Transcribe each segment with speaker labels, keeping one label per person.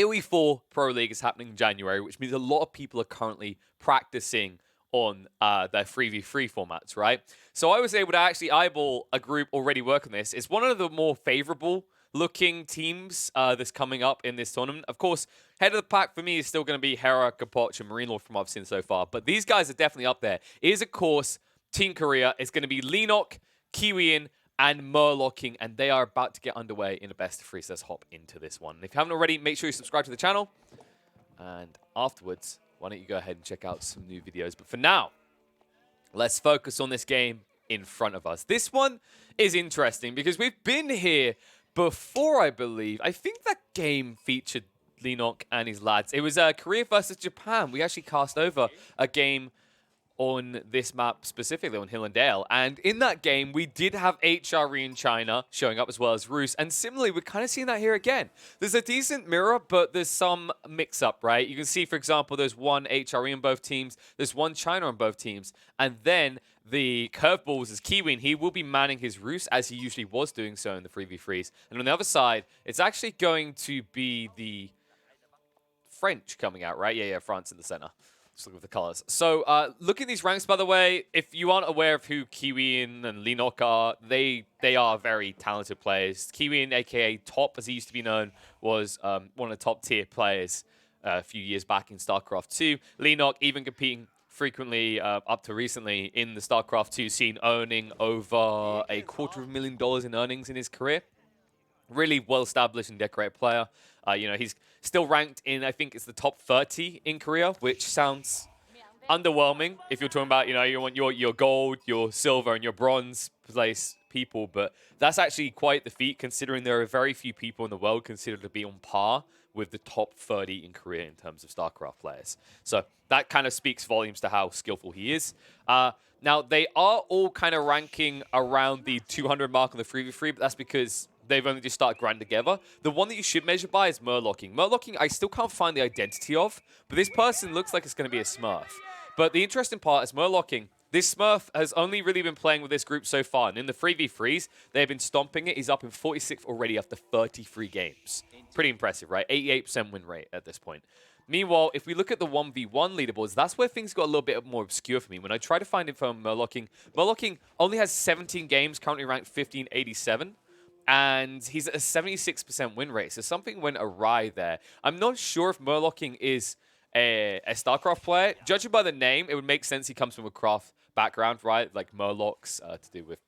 Speaker 1: AoE4 Pro League is happening in January, which means a lot of people are currently practicing on their 3v3 formats, right? So I was able to actually eyeball a group already working this. It's one of the more favorable looking teams that's coming up in this tournament. Of course, head of the pack for me is still going to be Hera, Kapoch, and Marine from what I've seen so far. But these guys are definitely up there. It is, of course, Team Korea. It's going to be Leenock, Kiwian, and Murlocking, and they are about to get underway in a best of three. So let's hop into this one. And if you haven't already, make sure you subscribe to the channel. And afterwards, why don't you go ahead and check out some new videos. But for now, let's focus on this game in front of us. This one is interesting because we've been here before, I believe. I think that game featured Leenock and his lads. It was Korea versus Japan. We actually cast over a game on this map specifically, on Hill and Dale. And in that game, we did have HRE in China showing up as well as Rus. And similarly, we're kind of seeing that here again. There's a decent mirror, but there's some mix-up, right? You can see, for example, there's one HRE on both teams. There's one China on both teams. And then the curveballs is Kiwian. He will be manning his Rus, as he usually was doing so in the 3v3s. And on the other side, it's actually going to be the French coming out, right? Yeah, France in the center. Just look at the colors. So look at these ranks, by the way. If you aren't aware of who Kiwian and Leenock are, they are very talented players. Kiwian, a.k.a. Top, as he used to be known, was one of the top-tier players a few years back in StarCraft 2. Leenock even competing frequently up to recently in the StarCraft 2 scene, earning over $250,000 in earnings in his career. Really well-established and decorated player. You know, he's still ranked in, I think it's the top 30 in Korea, which sounds underwhelming if you're talking about, you know, you want your gold, your silver, and your bronze place people. But that's actually quite the feat, considering there are very few people in the world considered to be on par with the top 30 in Korea in terms of StarCraft players. So that kind of speaks volumes to how skillful he is. Now, they are all kind of ranking around the 200 mark on the 3v3, but that's because they've only just started grinding together. The one that you should measure by is Murlocking. Murlocking, I still can't find the identity of, but this person looks like it's going to be a Smurf. But the interesting part is Murlocking. This Smurf has only really been playing with this group so far, and in the 3v3s, they've been stomping it. He's up in 46th already after 33 games. Pretty impressive, right? 88% win rate at this point. Meanwhile, if we look at the 1v1 leaderboards, that's where things got a little bit more obscure for me. When I try to find info on Murlocking, Murlocking only has 17 games, currently ranked 1587. And he's at a 76% win rate, so something went awry there. I'm not sure if Murlocking is a StarCraft player. Judging by the name, it would make sense he comes from a craft background, right? Like Murlocs, to do with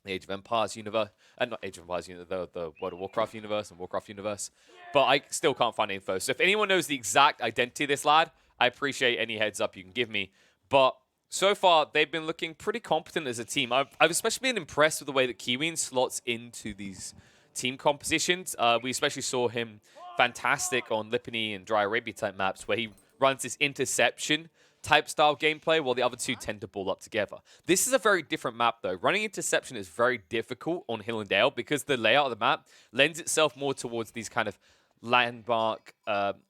Speaker 1: the Age of Empires universe. Not Age of Empires universe, the World of Warcraft universe and Warcraft universe. But I still can't find info. So if anyone knows the exact identity of this lad, I appreciate any heads up you can give me. But so far, they've been looking pretty competent as a team. I've especially been impressed with the way that Kiwian slots into these team compositions. We especially saw him fantastic on Lipany and Dry Arabia type maps, where he runs this interception type style gameplay, while the other two tend to ball up together. This is a very different map, though. Running interception is very difficult on Hill and Dale because the layout of the map lends itself more towards these kind of landmark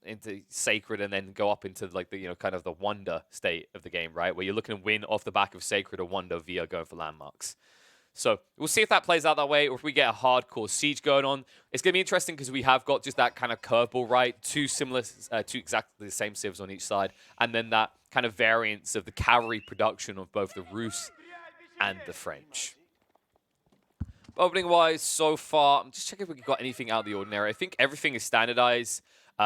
Speaker 1: into Sacred, and then go up into like the, you know, kind of the wonder state of the game, right? Where you're looking to win off the back of Sacred or Wonder via going for landmarks. So we'll see if that plays out that way, or if we get a hardcore siege going on. It's going to be interesting because we have got just that kind of curveball, right? Two exactly the same civs on each side, and then that kind of variance of the cavalry production of both the Rus and the French. Opening-wise, so far, I'm just checking if we've got anything out of the ordinary. I think everything is standardized.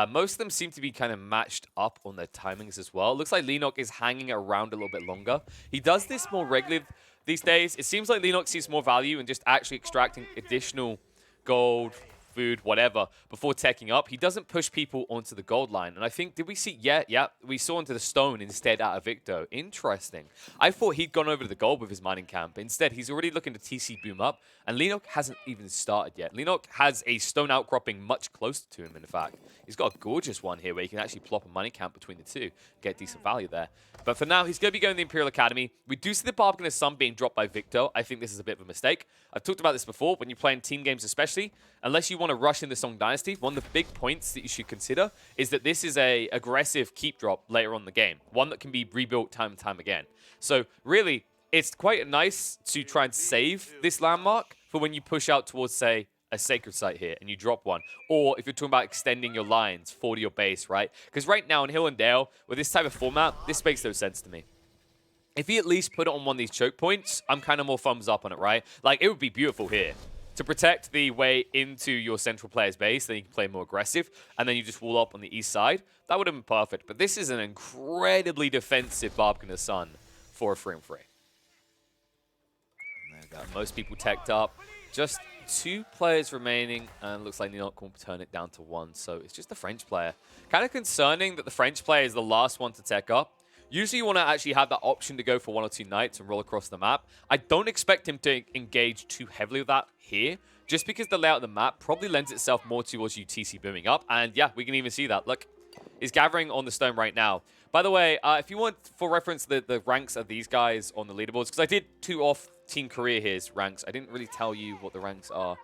Speaker 1: Most of them seem to be kind of matched up on their timings as well. Looks like Leenock is hanging around a little bit longer. He does this more regularly these days. It seems like Leenock sees more value in just actually extracting additional gold, food, whatever, before teching up. He doesn't push people onto the gold line. And I think, did we see? Yeah, we saw into the stone instead out of Victo. Interesting. I thought he'd gone over to the gold with his mining camp. Instead, he's already looking to TC boom up, and Leenock hasn't even started yet. Leenock has a stone outcropping much closer to him, in fact. He's got a gorgeous one here where he can actually plop a mining camp between the two, get decent value there. But for now, he's going to be going to the Imperial Academy. We do see the Bargainer Sun being dropped by Victor. I think this is a bit of a mistake. I've talked about this before, when you're playing team games especially, unless you want to rush in the Song Dynasty, one of the big points that you should consider is that this is a aggressive keep drop later on in the game, one that can be rebuilt time and time again. So really, it's quite nice to try and save this landmark for when you push out towards, say, a sacred site here and you drop one, or if you're talking about extending your lines for your base, right? Because right now in Hill and Dale, with this type of format, this makes no sense to me. If he at least put it on one of these choke points, I'm kind of more thumbs up on it, right? Like, it would be beautiful here to protect the way into your central player's base, then you can play more aggressive, and then you just wall up on the east side. That would have been perfect, but this is an incredibly defensive Barbican Sun for a 3-3. Most people teched up. Just 2 players remaining, and looks like Leenock will turn it down to 1, so it's just the French player. Kind of concerning that the French player is the last one to tech up. Usually you want to actually have that option to go for 1 or 2 knights and roll across the map. I don't expect him to engage too heavily with that here, just because the layout of the map probably lends itself more towards UTC booming up, and yeah, we can even see that. Look, he's gathering on the stone right now. By the way, if you want, for reference, the ranks of these guys on the leaderboards, because I did 2 off Team Korea here's ranks. I didn't really tell you what the ranks are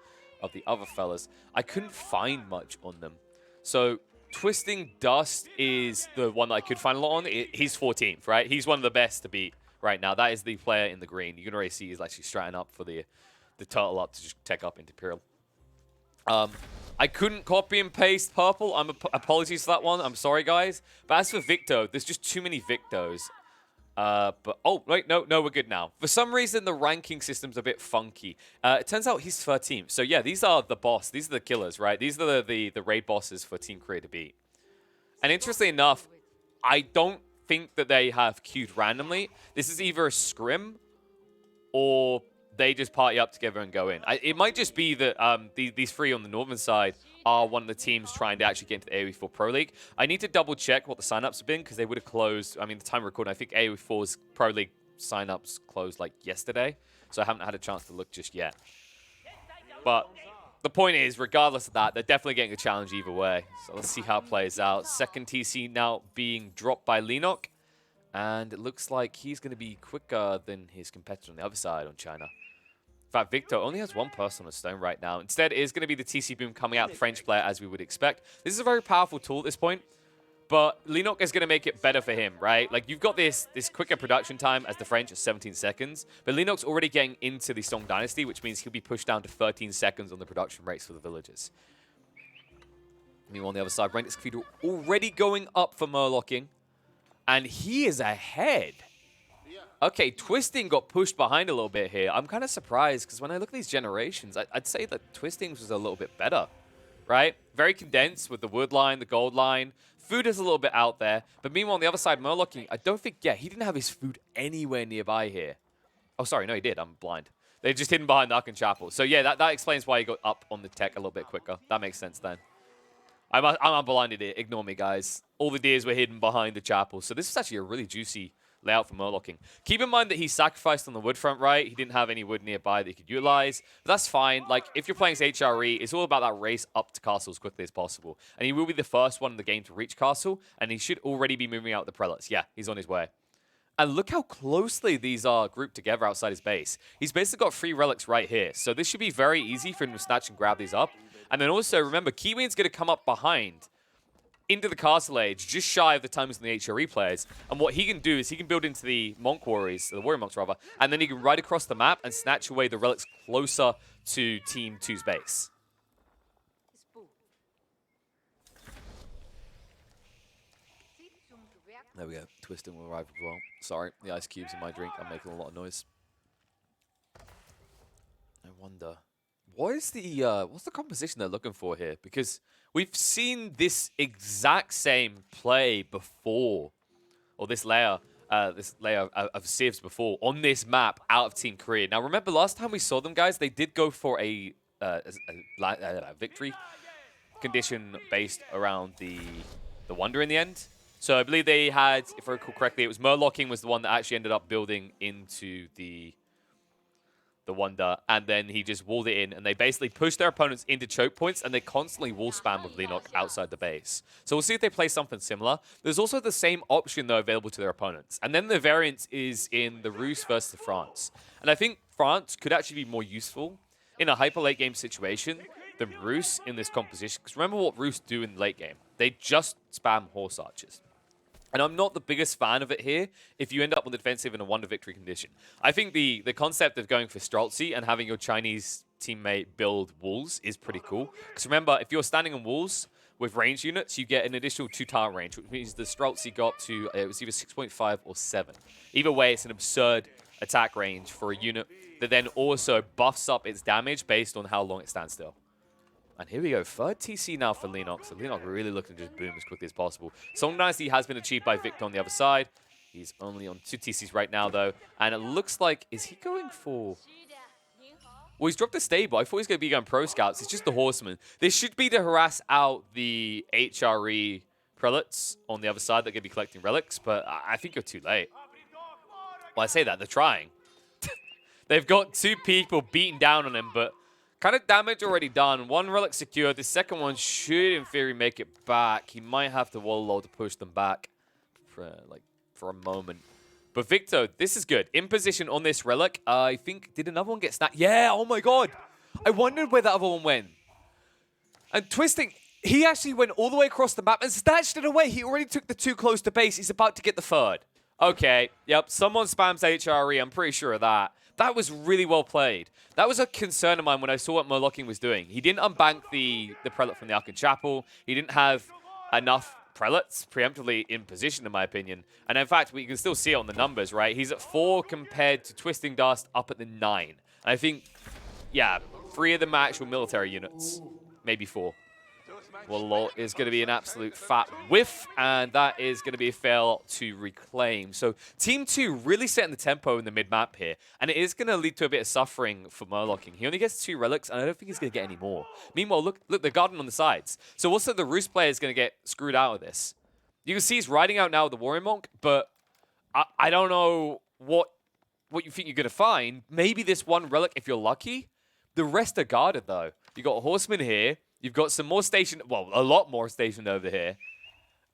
Speaker 1: of the other fellas. I couldn't find much on them. So Twisting Dust is the one that I could find a lot on. He's 14th, right? He's one of the best to beat right now. That is the player in the green. You can already see he's actually stratting up for the turtle up to just tech up into Imperial. I couldn't copy and paste purple. Apologies for that one. I'm sorry, guys. But as for Victo, there's just too many Victos. But, oh, wait, no, we're good now. For some reason, the ranking system's a bit funky. It turns out he's 13th. So, yeah, these are the boss. These are the killers, right? These are the raid bosses for Team Korea to beat. And interestingly enough, I don't think that they have queued randomly. This is either a scrim or they just party up together and go in. It might just be that these 3 on the northern side are one of the teams trying to actually get into the AoE4 Pro League. I need to double check what the signups have been because they would have closed. I mean, the time of recording, I think AoE4's Pro League signups closed like yesterday, so I haven't had a chance to look just yet. But the point is, regardless of that, they're definitely getting a challenge either way. So let's see how it plays out. Second TC now being dropped by Leenock, and it looks like he's going to be quicker than his competitor on the other side on China. In fact, Victor only has 1 person on a stone right now. Instead, it is going to be the TC boom coming out the French player, as we would expect. This is a very powerful tool at this point, but Leenock is going to make it better for him, right? Like, you've got this quicker production time as the French at 17 seconds, but Leenock's already getting into the Song Dynasty, which means he'll be pushed down to 13 seconds on the production rates for the villagers. Meanwhile, on the other side, Renix Cathedral already going up for Murlocking, and he is ahead. Okay, Twisting got pushed behind a little bit here. I'm kind of surprised because when I look at these generations, I'd say that Twisting's was a little bit better, right? Very condensed with the wood line, the gold line. Food is a little bit out there. But meanwhile, on the other side, Murlocking, I don't think, yeah, he didn't have his food anywhere nearby here. Oh, sorry, no, he did. I'm blind. They're just hidden behind the Arkan Chapel. So yeah, that explains why he got up on the tech a little bit quicker. That makes sense then. I'm blinded here. Ignore me, guys. All the deers were hidden behind the chapel. So this is actually a really juicy layout for Murlocking. Keep in mind that he sacrificed on the wood front, right? He didn't have any wood nearby that he could utilize. But that's fine. Like, if you're playing as HRE, it's all about that race up to castle as quickly as possible. And he will be the first one in the game to reach castle, and he should already be moving out the prelates. Yeah, he's on his way. And look how closely these are grouped together outside his base. He's basically got 3 relics right here. So this should be very easy for him to snatch and grab these up. And then also, remember, Kiwian's going to come up behind into the castle age, just shy of the times in the HRE players. And what he can do is he can build into the monk warriors, the warrior monks rather, and then he can ride across the map and snatch away the relics closer to Team 2's base. There we go. Twisting will arrive as well. Sorry, the ice cubes in my drink are making a lot of noise. I wonder, what's the composition they're looking for here? Because we've seen this exact same play before, or this layer of civs before on this map out of Team Korea. Now, remember last time we saw them, guys, they did go for a victory condition based around the Wonder in the end. So I believe they had, if I recall correctly, it was Murlocking was the one that actually ended up building into the Wonder, and then he just walled it in, and they basically pushed their opponents into choke points, and they constantly wall spam with Leenock outside the base. So we'll see if they play something similar. There's also the same option, though, available to their opponents. And then the variance is in the Rus versus the France. And I think France could actually be more useful in a hyper late game situation than Rus in this composition. Because remember what Rus do in the late game. They just spam horse archers. And I'm not the biggest fan of it here if you end up on the defensive in a Wonder victory condition. I think the concept of going for Streltsy and having your Chinese teammate build walls is pretty cool. Because remember, if you're standing on walls with range units, you get an additional 2 target range, which means the Streltsy got to, it was either 6.5 or 7. Either way, it's an absurd attack range for a unit that then also buffs up its damage based on how long it stands still. And here we go, 3rd TC now for Leenock. So Leenock really looking to just boom as quickly as possible. Yuan Dynasty has been achieved by Victor on the other side. He's only on 2 TCs right now, though. And it looks like, is he going for... Well, he's dropped the stable. I thought he was going to be going pro scouts. It's just the horseman. This should be to harass out the HRE prelates on the other side that are going to be collecting relics, but I think you're too late. Well, I say that, they're trying. They've got 2 people beating down on him, but kind of damage already done. 1 relic secured. The second one should, in theory, make it back. He might have to wall load to push them back for a moment. But Victor, this is good. In position on this relic. I think, did another one get snapped? Yeah, oh my god. I wondered where that other one went. And Twisting, he actually went all the way across the map and snatched it away. He already took the 2 close to base. He's about to get the 3rd. Okay, yep, someone spams HRE. I'm pretty sure of that. That was really well played. That was a concern of mine when I saw what Murlocking was doing. He didn't unbank the prelate from the Untitled Chapter. He didn't have enough prelates preemptively in position, in my opinion. And in fact, we can still see it on the numbers, right? He's at 4 compared to Twisting Dust up at the 9. And I think, yeah, 3 of them are actual military units. Maybe 4. Well, is going to be an absolute fat whiff, and that is going to be a fail to reclaim. So Team 2 really setting the tempo in the mid-map here, and it is going to lead to a bit of suffering for Murlocking. He only gets 2 relics, and I don't think he's going to get any more. Meanwhile, look, the garden on the sides. So also the Roost player is going to get screwed out of this. You can see he's riding out now with the Warrior Monk, but I don't know what you think you're going to find. Maybe this 1 relic if you're lucky. The rest are guarded, though. You got a Horseman here. You've got some more stationed, well, a lot more stationed over here.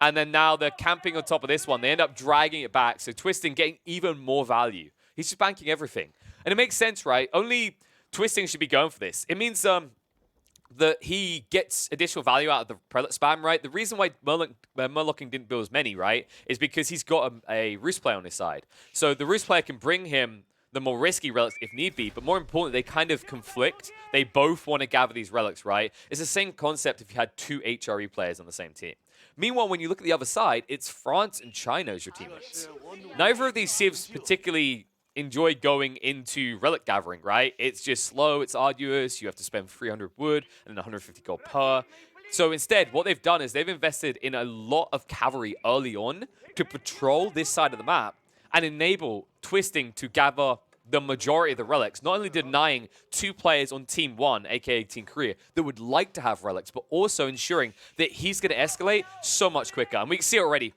Speaker 1: And then now they're camping on top of this one. They end up dragging it back. So Twisting getting even more value. He's just banking everything. And it makes sense, right? Only Twisting should be going for this. It means that he gets additional value out of the prelate spam, right? The reason why Murlocking didn't build as many, right, is because he's got a Roost player on his side. So the Roost player can bring him the more risky relics if need be, but more importantly, they kind of conflict. They both want to gather these relics, right? It's the same concept if you had 2 HRE players on the same team. Meanwhile, when you look at the other side, it's France and China as your teammates. Neither of these civs particularly enjoy going into relic gathering, right? It's just slow, it's arduous, you have to spend 300 wood and 150 gold per. So instead, what they've done is they've invested in a lot of cavalry early on to patrol this side of the map and enable Twisting to gather the majority of the relics, not only denying 2 players on Team 1, aka Team Korea, that would like to have relics, but also ensuring that he's going to escalate so much quicker. And we can see it already.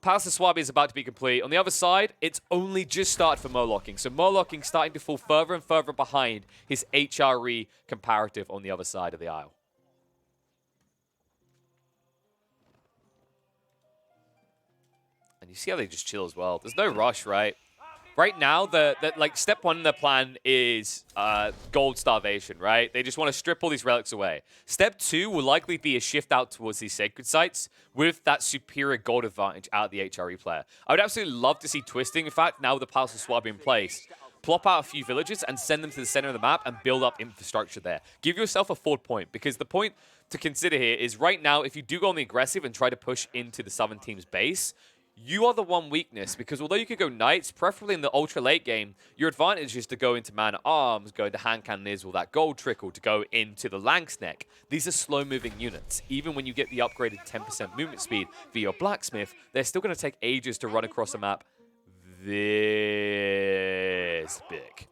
Speaker 1: Palace of Swabi is about to be complete. On the other side, it's only just started for Murlocking. So Murlocking starting to fall further and further behind his HRE comparative on the other side of the aisle. And you see how they just chill as well. There's no rush, right? Right now, like step 1 in their plan is gold starvation, right? They just want to strip all these relics away. Step 2 will likely be a shift out towards these sacred sites with that superior gold advantage out of the HRE player. I would absolutely love to see Twisting, in fact, now with the Palace of Swabi in place, plop out a few villages and send them to the center of the map and build up infrastructure there. Give yourself a forward point, because the point to consider here is right now, if you do go on the aggressive and try to push into the southern team's base, you are the one weakness, because although you could go knights, preferably in the ultra late game, your advantage is to go into man at arms, go into hand cannoneers, all that gold trickle, to go into the Langsneck. These are slow moving units. Even when you get the upgraded 10% movement speed via your blacksmith, they're still going to take ages to run across a map this big.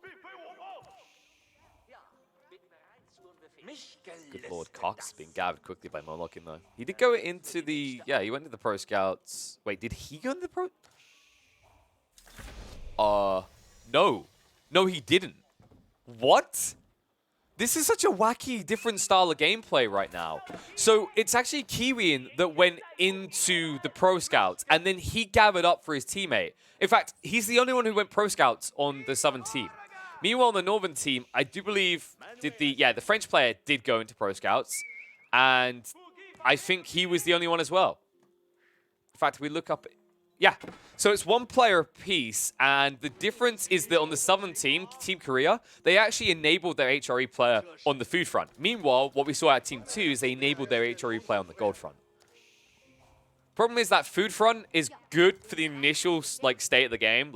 Speaker 1: Good Lord, Cox being gathered quickly by Murlocking, though. He did go into the... Yeah, he went into the Pro Scouts. Wait, did he go into the Pro... No. No, he didn't. What? This is such a wacky, different style of gameplay right now. So, it's actually Kiwian that went into the Pro Scouts, and then he gathered up for his teammate. In fact, he's the only one who went Pro Scouts on the Southern team. Meanwhile, the Northern team, I do believe, the French player did go into Pro Scouts, and I think he was the only one as well. In fact, if we look up Yeah. So it's one player apiece, and the difference is that on the southern team, Team Korea, they actually enabled their HRE player on the food front. Meanwhile, what we saw at Team 2 is they enabled their HRE player on the gold front. Problem is that food front is good for the initial state of the game,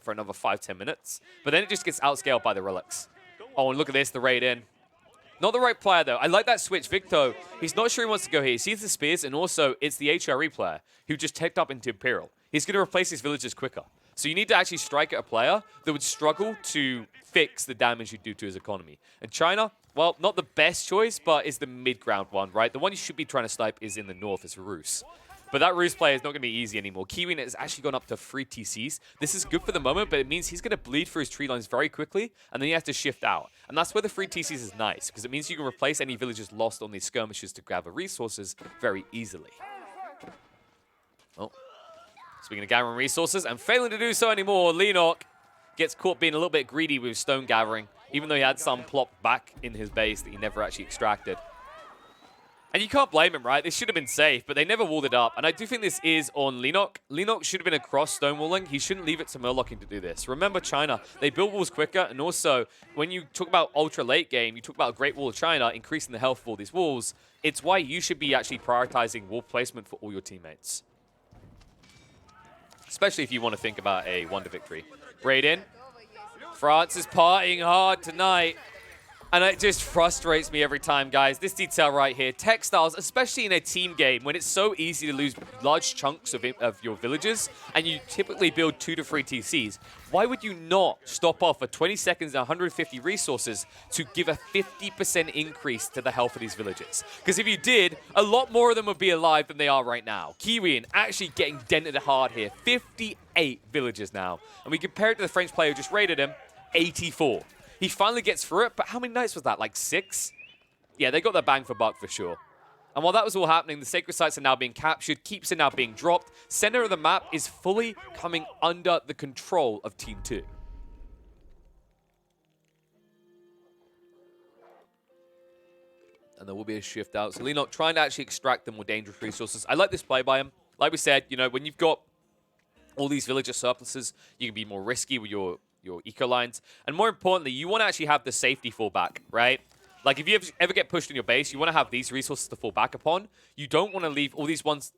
Speaker 1: for another 5-10 minutes. But then it just gets outscaled by the relics. Oh, and look at this, the raid in. Not the right player, though. I like that switch. Victo, he's not sure he wants to go here. He sees the spears, and also it's the HRE player who just teched up into Imperial. He's going to replace his villagers quicker. So you need to actually strike at a player that would struggle to fix the damage you do to his economy. And China, well, not the best choice, but is the mid-ground one, right? The one you should be trying to snipe is in the north, is Rus. But that Rus player is not going to be easy anymore. Kiwian has actually gone up to 3 TCs. This is good for the moment, but it means he's going to bleed through his tree lines very quickly, and then he has to shift out. And that's where the 3 TCs is nice, because it means you can replace any villagers lost on these skirmishes to gather resources very easily. Oh. Speaking of gathering resources, and failing to do so anymore, Leenock gets caught being a little bit greedy with stone gathering, even though he had some plopped back in his base that he never actually extracted. And you can't blame him, right? This should have been safe, but they never walled it up. And I do think this is on Leenock. Leenock should have been across stonewalling. He shouldn't leave it to Murlocking to do this. Remember China, they build walls quicker. And also, when you talk about ultra late game, you talk about a Great Wall of China, increasing the health of all these walls. It's why you should be actually prioritizing wall placement for all your teammates. Especially if you want to think about a wonder victory. Raid in. France is partying hard tonight. And it just frustrates me every time, guys. This detail right here. Textiles, especially in a team game, when it's so easy to lose large chunks of your villages, and you typically build 2 to 3 TCs, why would you not stop off for 20 seconds and 150 resources to give a 50% increase to the health of these villages? Because if you did, a lot more of them would be alive than they are right now. Kiwian actually getting dented hard here. 58 villages now. And we compare it to the French player who just raided him, 84. He finally gets through it, but how many nights was that? Like 6? Yeah, they got their bang for buck for sure. And while that was all happening, the sacred sites are now being captured, keeps are now being dropped. Center of the map is fully coming under the control of Team 2. And there will be a shift out. So Leenock trying to actually extract the more dangerous resources. I like this play by him. Like we said, when you've got all these villager surpluses, you can be more risky with your eco lines. And more importantly, you want to actually have the safety fallback, right? Like, if you ever get pushed in your base, you want to have these resources to fall back upon. You don't want to leave all these ones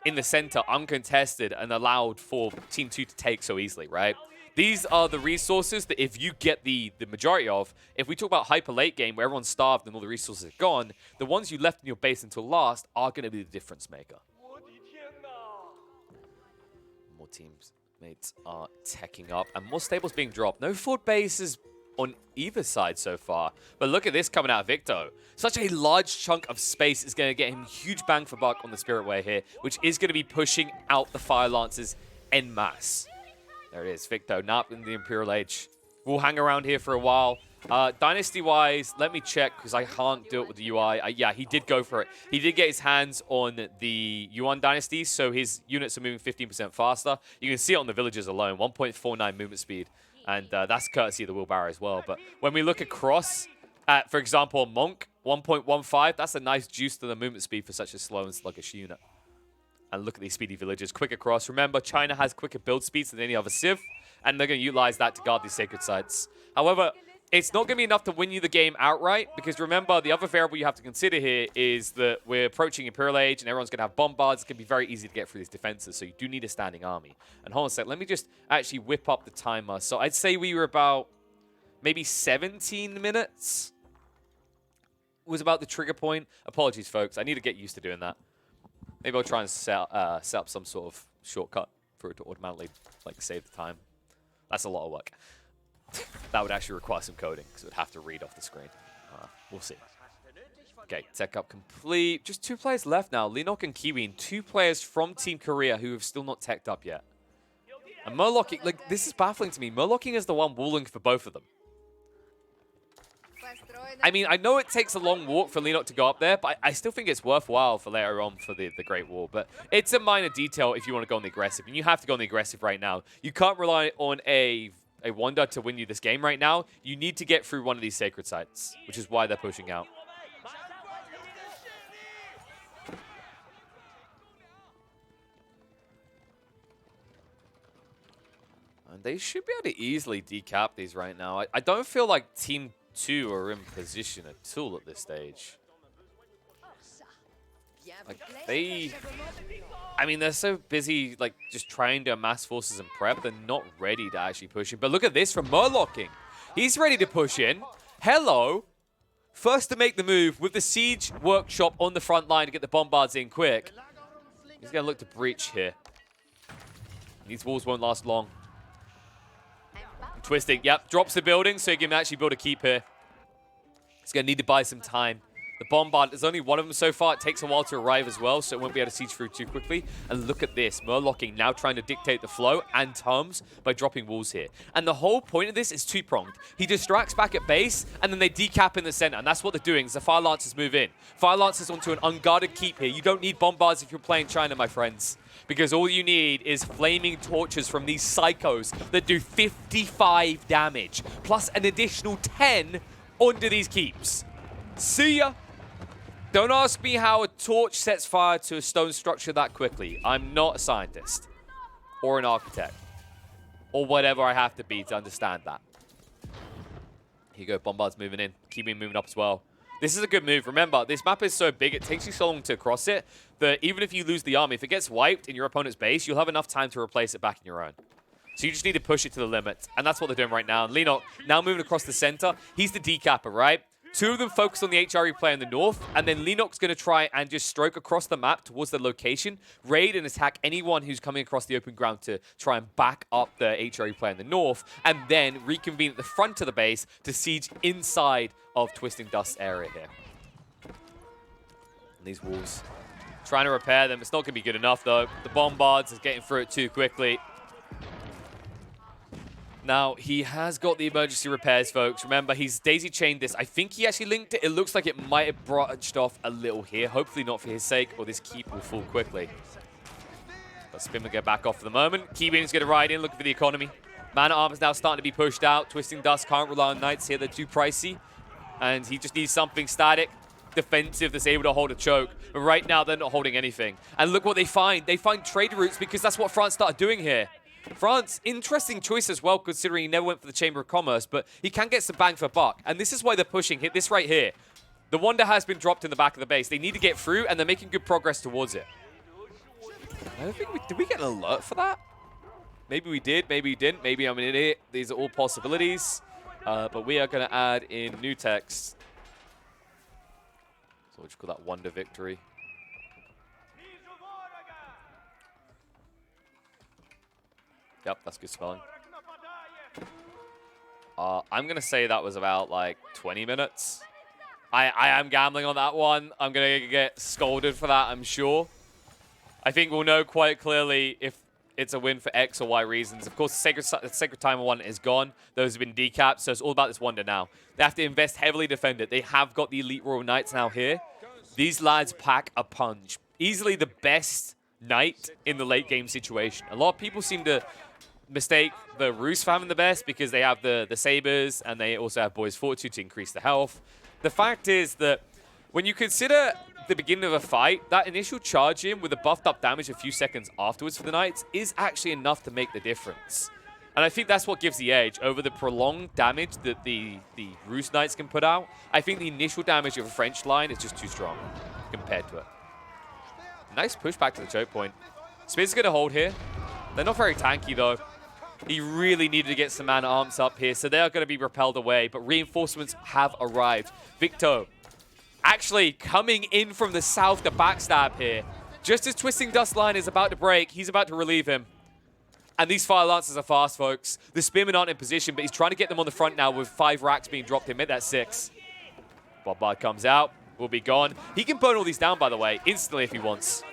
Speaker 1: in the center uncontested and allowed for Team 2 to take so easily, right? These are the resources that if you get the majority of, if we talk about hyper late game where everyone's starved and all the resources are gone, the ones you left in your base until last are going to be the difference maker. More teams. Mates are teching up, and more stables being dropped. No fort bases on either side so far. But look at this coming out of Victo. Such a large chunk of space is going to get him huge bang for buck on the Spirit Way here, which is going to be pushing out the Fire Lancers en masse. There it is, Victo, not in the Imperial Age. We'll hang around here for a while. Dynasty-wise, let me check, because I can't do it with the UI. Yeah, he did go for it. He did get his hands on the Yuan Dynasties, so his units are moving 15% faster. You can see it on the villages alone, 1.49 movement speed. And that's courtesy of the wheelbarrow as well. But when we look across at, for example, Monk, 1.15, that's a nice juice to the movement speed for such a slow and sluggish unit. And look at these speedy villagers. Quick across. Remember, China has quicker build speeds than any other civ, and they're going to utilize that to guard these sacred sites. However, it's not going to be enough to win you the game outright, because remember, the other variable you have to consider here is that we're approaching Imperial Age, and everyone's going to have bombards. It's going to be very easy to get through these defenses, so you do need a standing army. And hold on a sec, let me just actually whip up the timer. So I'd say we were about maybe 17 minutes was about the trigger point. Apologies, folks. I need to get used to doing that. Maybe I'll try and set up some sort of shortcut for it to automatically save the time. That's a lot of work. That would actually require some coding, because it would have to read off the screen. We'll see. Okay, tech up complete. Just 2 players left now. Leenock and Kiwian, 2 players from Team Korea who have still not teched up yet. And Murlocking, this is baffling to me. Murlocking is the one walling for both of them. I mean, I know it takes a long walk for Leenock to go up there, but I still think it's worthwhile for later on for the Great Wall. But it's a minor detail if you want to go on the aggressive, and you have to go on the aggressive right now. You can't rely on a wonder to win you this game right now. You need to get through one of these sacred sites, which is why they're pushing out. And they should be able to easily decap these right now. I don't feel like Team 2 are in position at all at this stage. Like, I mean, they're so busy, like, just trying to amass forces and prep. They're not ready to actually push in. But look at this from Murlocking. He's ready to push in. Hello. First to make the move with the Siege Workshop on the front line to get the Bombards in quick. He's going to look to breach here. These walls won't last long. Twisting, yep, drops the building so he can actually build a keep here. He's going to need to buy some time. The Bombard, there's only one of them so far. It takes a while to arrive as well, so it won't be able to siege through too quickly. And look at this. Murlocking now trying to dictate the flow and terms by dropping walls here. And the whole point of this is two-pronged. He distracts back at base, and then they decap in the center. And that's what they're doing, is the Fire Lancers move in. Fire Lancers onto an unguarded keep here. You don't need Bombards if you're playing China, my friends. Because all you need is flaming torches from these psychos that do 55 damage. Plus an additional 10 onto these keeps. See ya! Don't ask me how a torch sets fire to a stone structure that quickly. I'm not a scientist. Or an architect. Or whatever I have to be to understand that. Here you go, Bombard's moving in. Kiwian moving up as well. This is a good move. Remember, this map is so big, it takes you so long to cross it, that even if you lose the army, if it gets wiped in your opponent's base, you'll have enough time to replace it back in your own. So you just need to push it to the limit. And that's what they're doing right now. And Leenock now moving across the center. He's the decapper, right? Two of them focus on the HRE player in the north, and then Leenock's going to try and just stroke across the map towards the location, raid and attack anyone who's coming across the open ground to try and back up the HRE player in the north, and then reconvene at the front of the base to siege inside of Twisting Dust's area here. And these walls, trying to repair them. It's not going to be good enough, though. The Bombards is getting through it too quickly. Now, he has got the emergency repairs, folks. Remember, he's daisy-chained this. I think he actually linked it. It looks like it might have branched off a little here. Hopefully not for his sake, or this keep will fall quickly. But Spin will get back off for the moment. Kiwian's going to ride in, looking for the economy. Man-at-Arms now starting to be pushed out. Twisting Dust can't rely on Knights here. They're too pricey. And he just needs something static, defensive, that's able to hold a choke. But right now, they're not holding anything. And look what they find. They find trade routes because that's what France started doing here. France, interesting choice as well, considering he never went for the Chamber of Commerce, but he can get some bang for buck. And this is why they're pushing. Hit this right here. The Wonder has been dropped in the back of the base. They need to get through, and they're making good progress towards it. I don't think did we get an alert for that? Maybe we did, maybe we didn't. Maybe I'm an idiot. These are all possibilities. But we are going to add in new text. So we'll just call that Wonder Victory. Yep, that's good spelling. I'm going to say that was about, like, 20 minutes. I am gambling on that one. I'm going to get scolded for that, I'm sure. I think we'll know quite clearly if it's a win for X or Y reasons. Of course, the Sacred Timer one is gone. Those have been decapped, so it's all about this Wonder now. They have to invest heavily to defend it. They have got the Elite Royal Knights now here. These lads pack a punch. Easily the best Knight in the late game situation. A lot of people seem to mistake the Rus famine the best because they have the sabers and they also have Boy's Fortitude to increase the health. The fact is that when you consider the beginning of a fight, that initial charge in with the buffed up damage a few seconds afterwards for the Knights is actually enough to make the difference. And I think that's what gives the edge over the prolonged damage that the Rus Knights can put out. I think the initial damage of a French line is just too strong compared to it. Nice push back to the choke point. Spin's going to hold here. They're not very tanky though. He really needed to get some man-at-arms up here, so they are going to be repelled away, but reinforcements have arrived. Victor actually coming in from the south to backstab here. Just as Twisting Dust line is about to break, he's about to relieve him. And these Fire Lancers are fast, folks. The Spearmen aren't in position, but he's trying to get them on the front now with 5 racks being dropped in. Make that 6. Bombard comes out, will be gone. He can burn all these down, by the way, instantly if he wants.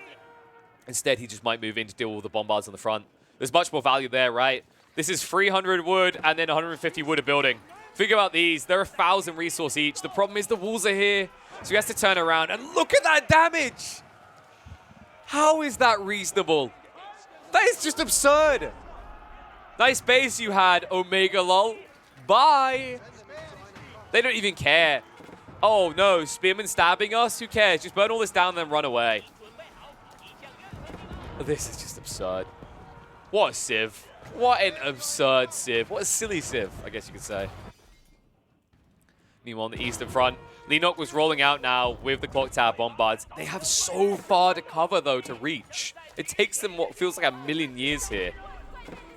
Speaker 1: Instead, he just might move in to deal with all the Bombards on the front. There's much more value there, right? This is 300 wood and then 150 wood a building. Think about these. They're 1,000 resource each. The problem is the walls are here, so he has to turn around. And look at that damage! How is that reasonable? That is just absurd. Nice base you had, Omega lol. Bye. They don't even care. Oh no, Spearman stabbing us? Who cares? Just burn all this down and then run away. This is just absurd. What a sieve. What an absurd civ. What a silly civ, I guess you could say. Meanwhile, on the eastern front, Leenock was rolling out now with the clock tower bombards. They have so far to cover, though, to reach. It takes them what feels like a million years here.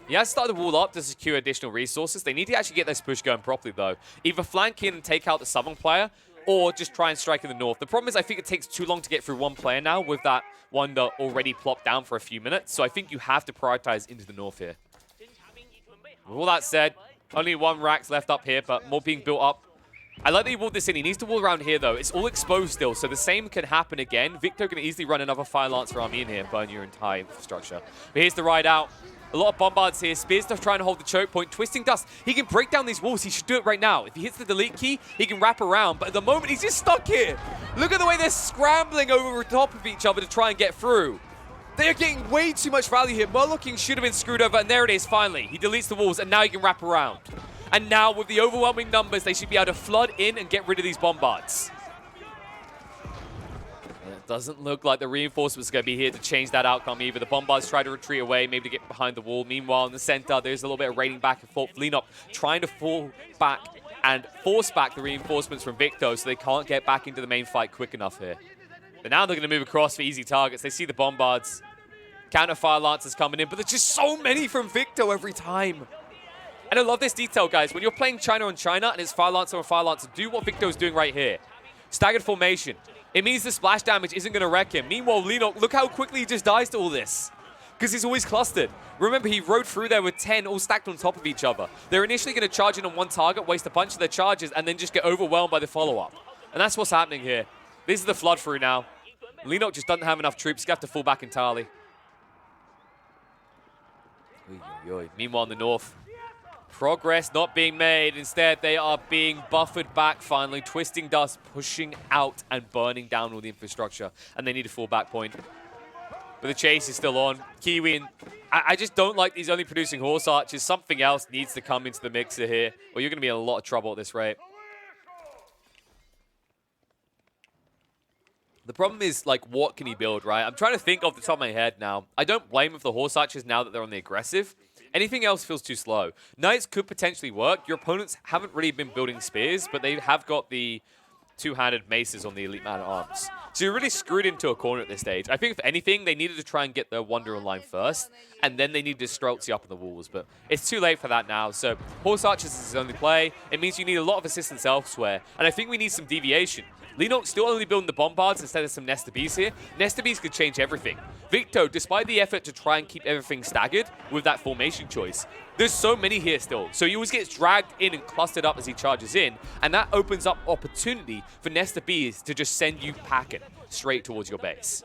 Speaker 1: He has started to wall up to secure additional resources. They need to actually get this push going properly, though. Either flank in and take out the southern player, or just try and strike in the north. The problem is I think it takes too long to get through one player now with that Wonder already plopped down for a few minutes. So I think you have to prioritize into the north here. With all that said, only one rack's left up here, but more being built up. I like that he walled this in. He needs to wall around here, though. It's all exposed still, so the same can happen again. Victor can easily run another Fire Lancer army in here, burn your entire infrastructure. But here's the ride out. A lot of bombards here. Spears stuff trying to hold the choke point. Twisting Dust. He can break down these walls. He should do it right now. If he hits the delete key, he can wrap around. But at the moment, he's just stuck here. Look at the way they're scrambling over the top of each other to try and get through. They are getting way too much value here. Murlocking should have been screwed over, and there it is, finally. He deletes the walls, and now he can wrap around. And now, with the overwhelming numbers, they should be able to flood in and get rid of these bombards. It doesn't look like the reinforcements are going to be here to change that outcome either. The bombards try to retreat away, maybe to get behind the wall. Meanwhile, in the center, there's a little bit of raiding back and forth. Leenock trying to fall back and force back the reinforcements from Victo so they can't get back into the main fight quick enough here. But now they're going to move across for easy targets. They see the bombards. Counter Fire Lancers coming in, but there's just so many from Victo every time. And I love this detail, guys. When you're playing China on China and it's Fire Lancer on Fire Lancer, do what Victo's doing right here. Staggered formation. It means the splash damage isn't going to wreck him. Meanwhile, Leenock, look how quickly he just dies to all this. Because he's always clustered. Remember, he rode through there with 10 all stacked on top of each other. They're initially going to charge in on one target, waste a bunch of their charges, and then just get overwhelmed by the follow-up. And that's what's happening here. This is the flood through now. Leenock just doesn't have enough troops. He's going to have to fall back entirely. Meanwhile, in the north, progress not being made. Instead, they are being buffered back finally. Twisting Dust pushing out and burning down all the infrastructure. And they need a fallback point. But the chase is still on. Kiwian, I just don't like these only producing horse archers. Something else needs to come into the mixer here, or you're going to be in a lot of trouble at this rate. The problem is, like, what can he build, right? I'm trying to think off the top of my head now. I don't blame him for the horse archers now that they're on the aggressive. Anything else feels too slow. Knights could potentially work. Your opponents haven't really been building spears, but they have got the two-handed maces on the elite man-at-arms. So you're really screwed into a corner at this stage. I think, if anything, they needed to try and get their Wonder online first, and then they needed to streltsy up on the walls. But it's too late for that now. So horse archers is his only play. It means you need a lot of assistance elsewhere. And I think we need some deviation. Leenock still only building the bombards instead of some Nesta Bees here. Nesta Bees could change everything. Victo, despite the effort to try and keep everything staggered with that formation choice, there's so many here still. So he always gets dragged in and clustered up as he charges in, and that opens up opportunity for Nesta Bees to just send you packing straight towards your base.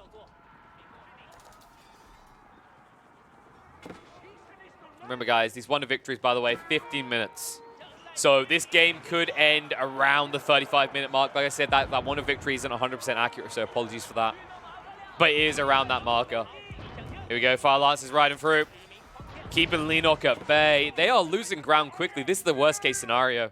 Speaker 1: Remember, guys, these Wonder victories, by the way, 15 minutes. So this game could end around the 35-minute mark. Like I said, that Wonder victory isn't 100% accurate, so apologies for that. But it is around that marker. Here we go. Fire Lancers riding through. Keeping Leenock at bay. They are losing ground quickly. This is the worst-case scenario.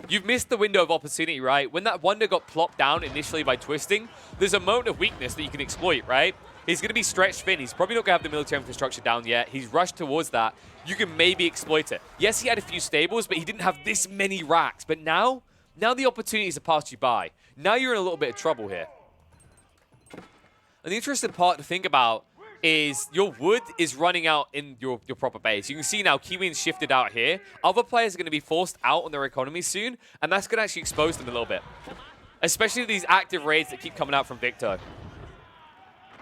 Speaker 1: You've missed the window of opportunity, right? When that Wonder got plopped down initially by twisting, there's a moment of weakness that you can exploit, right? He's going to be stretched thin. He's probably not going to have the military infrastructure down yet. He's rushed towards that. You can maybe exploit it. Yes, he had a few stables, but he didn't have this many racks. But now the opportunities have passed you by. Now you're in a little bit of trouble here. And the interesting part to think about is your wood is running out in your proper base. You can see now Kiwian's shifted out here. Other players are going to be forced out on their economy soon, and that's going to actually expose them a little bit. Especially these active raids that keep coming out from Victo.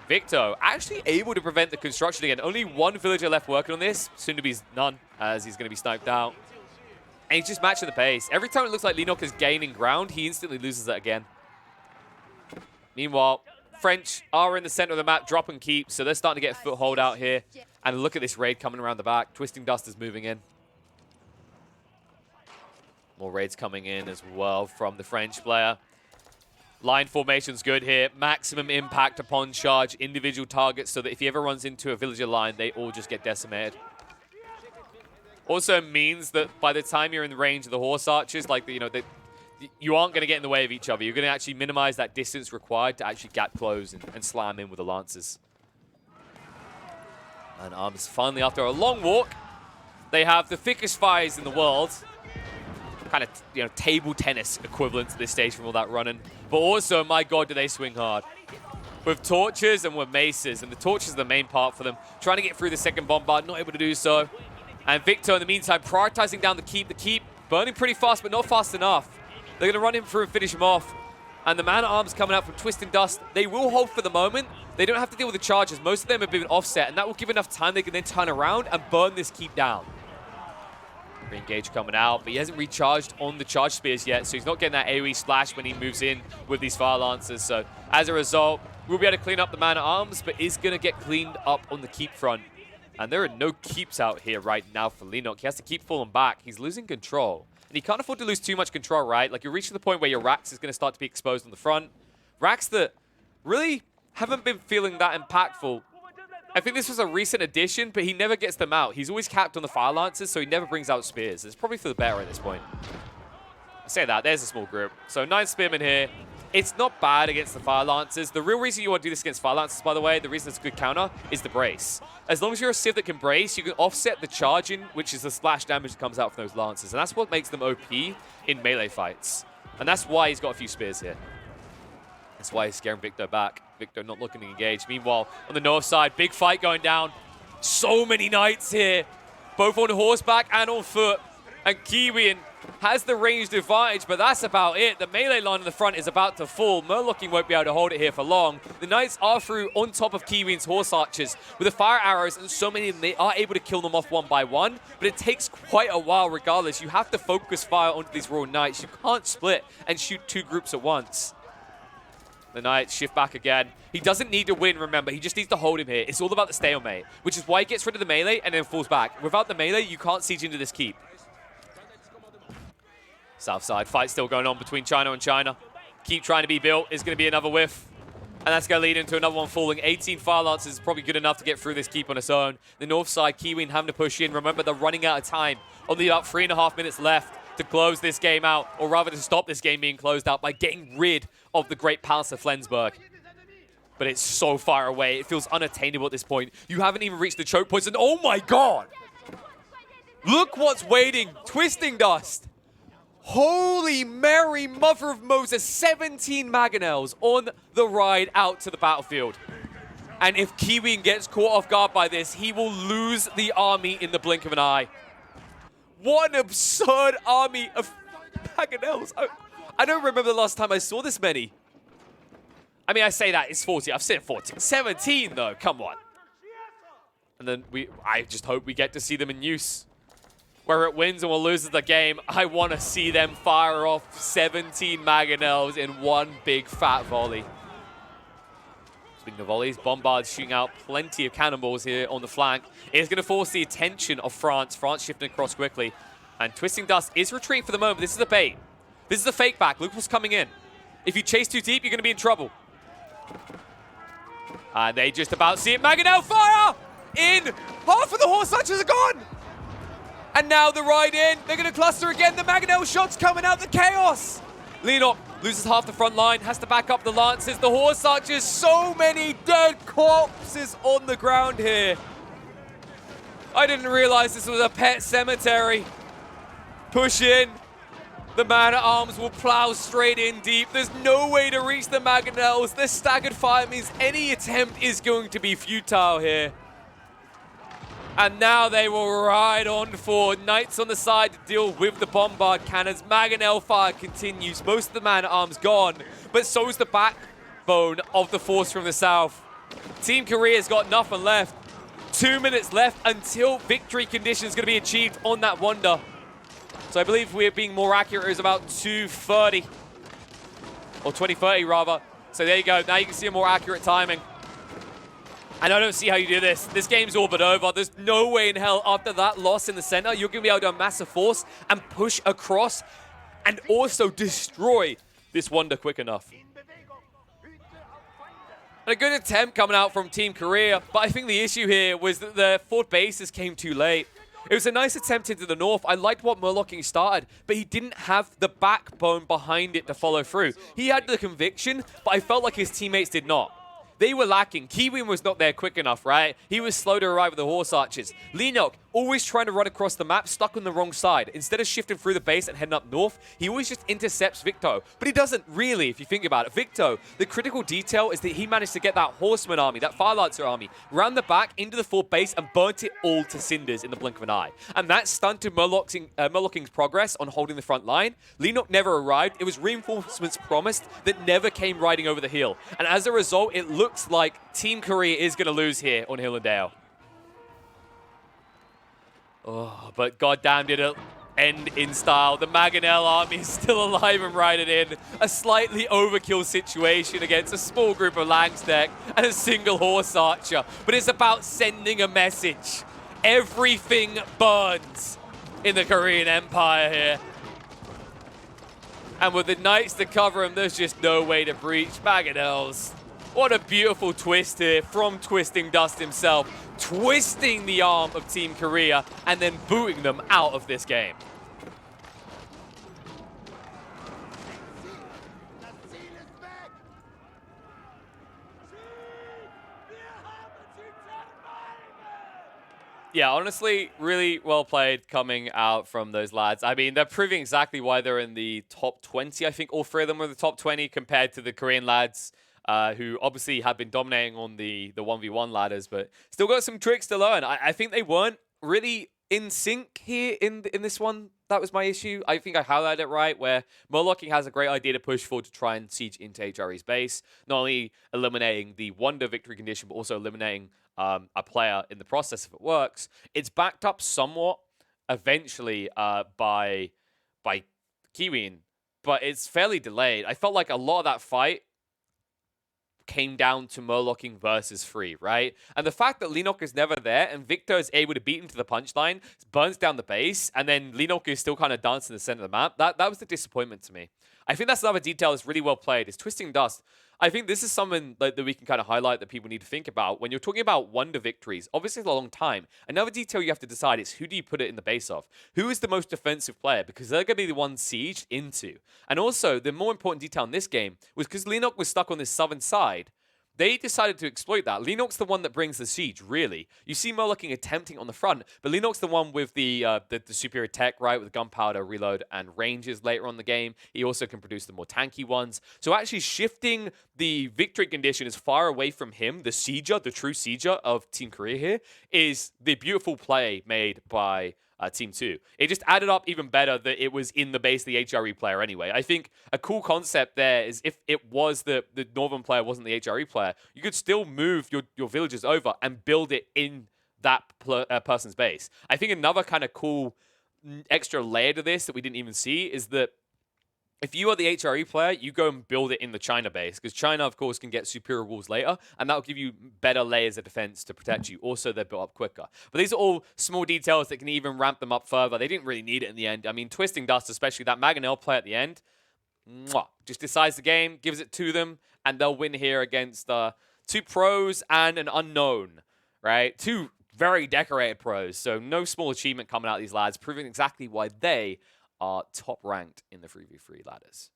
Speaker 1: Victo actually able to prevent the construction again. Only one villager left working on this. Soon to be none, as he's going to be sniped out. And he's just matching the pace. Every time it looks like Leenock is gaining ground, he instantly loses it again. Meanwhile, French are in the center of the map, drop and keep, so they're starting to get a foothold out here. And look at this raid coming around the back. Twisting Dust is moving in. More raids coming in as well from the French player. Line formation's good here. Maximum impact upon charge, individual targets, so that if he ever runs into a villager line, they all just get decimated. Also means that by the time you're in the range of the horse archers, like, you know, you aren't going to get in the way of each other. You're going to actually minimize that distance required to actually gap close and slam in with the Lancers. And Arms finally, after a long walk, They have the thickest fires in the world. Kind of, you know, table tennis equivalent to this stage from all that running. But also, my god, do they swing hard. With torches and with maces, and the torches are the main part for them. Trying to get through the second bombard, not able to do so. And Victor, in the meantime, prioritizing down the keep burning pretty fast, but not fast enough. They're going to run him through and finish him off. And the man-at-arms coming out from Twisting Dust, they will hold for the moment. They don't have to deal with the charges. Most of them have been offset, and that will give enough time they can then turn around and burn this keep down. Re-engage coming out, but he hasn't recharged on the charge spears yet, so he's not getting that AoE splash when he moves in with these Fire Lancers. So as a result, we'll be able to clean up the man-at-arms, but is going to get cleaned up on the keep front. And there are no keeps out here right now for Leenock. He has to keep falling back. He's losing control. And he can't afford to lose too much control, right? Like, you're reaching the point where your racks is going to start to be exposed on the front. Racks that really haven't been feeling that impactful. I think this was a recent addition, but he never gets them out. He's always capped on the Fire Lancers, so he never brings out spears. It's probably for the better at this point. I say that, there's a small group. So 9 spearmen here. It's not bad against the Fire Lancers. The real reason you want to do this against Fire Lancers, by the way, the reason it's a good counter, is the brace. As long as you're a Civ that can brace, you can offset the charging, which is the splash damage that comes out from those Lancers. And that's what makes them OP in melee fights. And that's why he's got a few spears here. That's why he's scaring Victor back. Victor not looking to engage. Meanwhile, on the north side, big fight going down. So many knights here, both on horseback and on foot. And Kiwian has the ranged advantage, but that's about it. The melee line in the front is about to fall. Murlocking won't be able to hold it here for long. The knights are through on top of Kiwian's horse archers with the fire arrows, and so many of them, they are able to kill them off one by one, but it takes quite a while regardless. You have to focus fire onto these Royal Knights. You can't split and shoot 2 groups at once. The Knights shift back again. He doesn't need to win, remember. He just needs to hold him here. It's all about the stalemate, which is why he gets rid of the melee and then falls back. Without the melee, you can't siege into this keep. South side fight still going on between China and China. Keep trying to be built is going to be another whiff. And that's going to lead into another one falling. 18 Fire Lancers is probably good enough to get through this keep on its own. The north side, Kiwian having to push in. Remember, they're running out of time. Only about 3.5 minutes left to close this game out, or rather to stop this game being closed out by getting rid of the Great Palace of Flensburg. But it's so far away. It feels unattainable at this point. You haven't even reached the choke points, and oh my god! Look what's waiting. Twisting Dust. Holy Mary, Mother of Moses. 17 Mangonels on the ride out to the battlefield. And if Kiwian gets caught off guard by this, he will lose the army in the blink of an eye. What an absurd army of Mangonels. I don't remember the last time I saw this many. I mean, I say that, it's 40. I've said 14. 17, though. Come on. And then I just hope we get to see them in use. Where it wins and will lose the game, I want to see them fire off 17 Mangonels in one big fat volley. Speaking of volleys, Bombard's shooting out plenty of cannonballs here on the flank. It is going to force the attention of France. France shifting across quickly. And Twisting Dust is retreating for the moment. This is a bait. This is a fake back. Look what's coming in. If you chase too deep, you're going to be in trouble. And they just about see it. Mangonel fire! In! Half of the horse archers are gone! And now the ride in. They're going to cluster again. The Mangonel shots coming out. The chaos. Leenock loses half the front line. Has to back up the Lancers. The horse archers. So many dead corpses on the ground here. I didn't realize this was a pet cemetery. Push in. The man-at-arms will plow straight in deep. There's no way to reach the Mangonels. The staggered fire means any attempt is going to be futile here. And now they will ride on forward. Knights on the side to deal with the bombard cannons. Mangonel fire continues. Most of the man-at-arms gone, but so is the backbone of the force from the south. Team Korea's got nothing left. 2 minutes left until victory conditions going to be achieved on that Wonder. So I believe we're being more accurate. It was about 2:30. Or 20:30 rather. So there you go. Now you can see a more accurate timing. And I don't see how you do this. This game's all but over. There's no way in hell after that loss in the center, you're going to be able to amass a force and push across and also destroy this Wonder quick enough. And a good attempt coming out from Team Korea, but I think the issue here was that the forward bases came too late. It was a nice attempt into the north. I liked what Murlocking started, but he didn't have the backbone behind it to follow through. He had the conviction, but I felt like his teammates did not. They were lacking. Kiwian was not there quick enough, right? He was slow to arrive with the horse archers. Leenock always trying to run across the map, stuck on the wrong side. Instead of shifting through the base and heading up north, he always just intercepts Victo. But he doesn't really, if you think about it. Victo, the critical detail is that he managed to get that horseman army, that Firelancer army, round the back into the fort base and burnt it all to cinders in the blink of an eye. And that stunted Murlocking's progress on holding the front line. Leenock never arrived. It was reinforcements promised that never came riding over the hill. And as a result, it looks like Team Korea is going to lose here on Hill and Dale. Oh, but goddamn did it end in style. The Mangonel army is still alive and riding in. A slightly overkill situation against a small group of Langsdeck and a single horse archer. But it's about sending a message. Everything burns in the Korean Empire here. And with the Knights to cover him, there's just no way to breach. Mangonels. What a beautiful twist here from Twisting Dust himself, twisting the arm of Team Korea and then booting them out of this game. Yeah, honestly, really well played coming out from those lads. I mean, they're proving exactly why they're in the top 20. I think all three of them were in the top 20 compared to the Korean lads. Who obviously have been dominating on the 1v1 ladders, but still got some tricks to learn. I think they weren't really in sync here in this one. That was my issue. I think I highlighted it right, where Murlocking has a great idea to push forward to try and siege into HRE's base, not only eliminating the Wonder victory condition, but also eliminating a player in the process if it works. It's backed up somewhat eventually by Kiwian, but it's fairly delayed. I felt like a lot of that fight came down to Murlocking versus Free, right? And the fact that Leenock is never there and Victor is able to beat him to the punchline, burns down the base, and then Leenock is still kind of dancing in the center of the map, that was the disappointment to me. I think that's another detail that's really well played, is Twisting Dust. I think this is something that we can kind of highlight that people need to think about. When you're talking about Wonder victories, obviously it's a long time. Another detail you have to decide is who do you put it in the base of? Who is the most defensive player? Because they're going to be the ones sieged into. And also, the more important detail in this game was because Leenock was stuck on this southern side, they decided to exploit that. Leenock's the one that brings the siege, really. You see Murlocking attempting on the front, but Leenock's the one with the superior tech, right, with gunpowder, reload, and ranges later on in the game. He also can produce the more tanky ones. So actually shifting the victory condition as far away from him, the sieger, the true sieger of Team Korea here, is the beautiful play made by Team 2. It just added up even better that it was in the base of the HRE player anyway. I think a cool concept there is if it was the Northern player wasn't the HRE player, you could still move your villagers over and build it in that person's base. I think another kind of cool extra layer to this that we didn't even see is that if you are the HRE player, you go and build it in the China base, because China, of course, can get superior walls later, and that'll give you better layers of defense to protect you. Also, they're built up quicker. But these are all small details that can even ramp them up further. They didn't really need it in the end. I mean, Twisting Dust, especially that Mangonel play at the end, just decides the game, gives it to them, and they'll win here against two pros and an unknown, right? Two very decorated pros, so no small achievement coming out of these lads, proving exactly why they are top ranked in the 3v3 ladders.